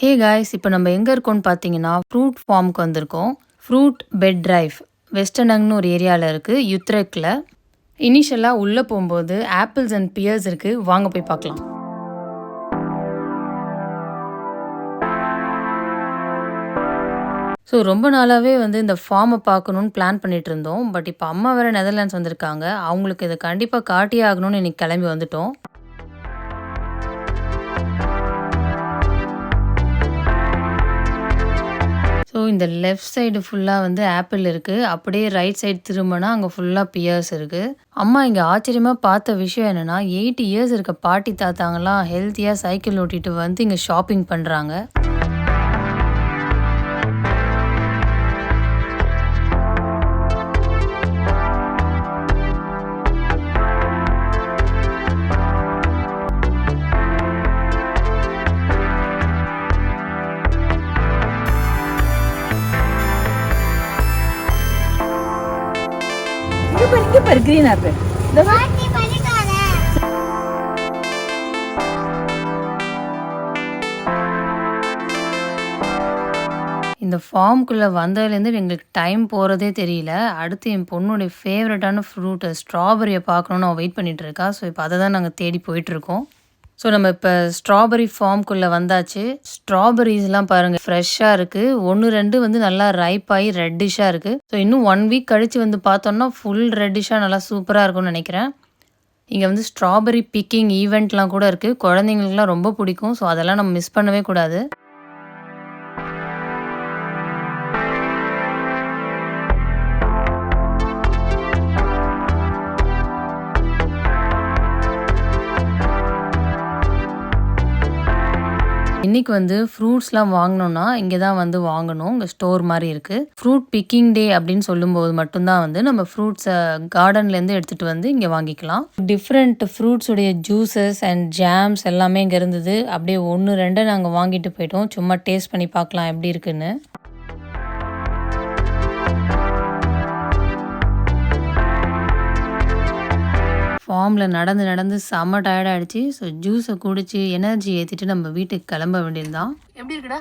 Hey guys, இப்போ நம்ம எங்கே இருக்கோம்னு பார்த்தீங்கன்னா ஃப்ரூட் ஃபார்முக்கு வந்திருக்கோம். ஃப்ரூட் பெட் டிரைவ் வெஸ்டர்னங்னு ஒரு ஏரியாவில் இருக்குது, யுத்ரெக்கில். இனிஷியலாக உள்ளே போகும்போது ஆப்பிள்ஸ் அண்ட் பியர்ஸ் இருக்குது. வாங்க போய் பார்க்கலாம். ஸோ ரொம்ப நாளாகவே இந்த ஃபார்மை பார்க்கணுன்னு பிளான் பண்ணிட்டு இருந்தோம். பட் இப்போ அம்மா வேறு நெதர்லாண்ட்ஸ் வந்திருக்காங்க. அவங்களுக்கு இதை கண்டிப்பாக காட்டியே ஆகணும்னு இன்றைக்கி கிளம்பி வந்துட்டோம். ஸோ இந்த லெஃப்ட் சைடு ஃபுல்லாக ஆப்பிள் இருக்குது. அப்படியே ரைட் சைடு திரும்பினா அங்கே ஃபுல்லாக பியர்ஸ் இருக்குது. அம்மா இங்கே ஆச்சரியமாக பார்த்த விஷயம் என்னென்னா, 80 இயர்ஸ் இருக்க பாட்டி தாத்தாங்கலாம் ஹெல்த்தியாக சைக்கிள் ஓட்டிட்டு இங்கே ஷாப்பிங் பண்ணுறாங்க. இங்க பாரு கிரீன் ஆப்பிள். இந்த ஃபார்முக்குள்ளே வந்ததுலேருந்து எங்களுக்கு டைம் போகிறதே தெரியல. அடுத்து என் பொண்ணுடைய ஃபேவரட்டான ஃப்ரூட்டு ஸ்ட்ராபெரியை பார்க்கணுன்னு அவள் வெயிட் பண்ணிகிட்டு இருக்கா. ஸோ இப்போ அதை தான் நாங்கள் தேடி போயிட்டுருக்கோம். ஸோ நம்ம இப்போ ஸ்ட்ராபெரி ஃபார்முக்குள்ளே வந்தாச்சு. ஸ்ட்ராபெரிஸ்லாம் பாருங்கள், ஃப்ரெஷ்ஷாக இருக்குது. 1-2 நல்லா ரைப் ஆகி ரெட்டிஷாக இருக்குது. ஸோ இன்னும் 1 வீக் கழித்து பார்த்தோன்னா ஃபுல் ரெட்டிஷாக நல்லா சூப்பராக இருக்கும்னு நினைக்கிறேன். இங்கே ஸ்ட்ராபெரி பிக்கிங் ஈவெண்ட்லாம் கூட இருக்குது. குழந்தைங்களுக்குலாம் ரொம்ப பிடிக்கும். ஸோ அதெல்லாம் நம்ம மிஸ் பண்ணவே கூடாது. இன்றைக்கி ஃப்ரூட்ஸ்லாம் வாங்கணுன்னா இங்கே தான் வாங்கணும். இங்கே ஸ்டோர் மாதிரி இருக்குது. ஃப்ரூட் பிக்கிங் டே அப்படின்னு சொல்லும்போது மட்டும்தான் நம்ம ஃப்ரூட்ஸை கார்டன்லேருந்து எடுத்துகிட்டு இங்கே வாங்கிக்கலாம். டிஃப்ரெண்ட் ஃப்ரூட்ஸுடைய ஜூஸஸ் அண்ட் ஜாம்ஸ் எல்லாமே இங்கே இருந்தது. அப்படியே 1-2 நாங்கள் வாங்கிட்டு போயிட்டோம். சும்மா டேஸ்ட் பண்ணி பார்க்கலாம் எப்படி இருக்குன்னு. ஃபார்மில் நடந்து செம்ம டயர்டாகிடுச்சு. ஸோ ஜூஸை குடித்து எனர்ஜி ஏற்றிட்டு நம்ம வீட்டுக்கு கிளம்ப வேண்டியது தான். எப்படி இருக்குடா?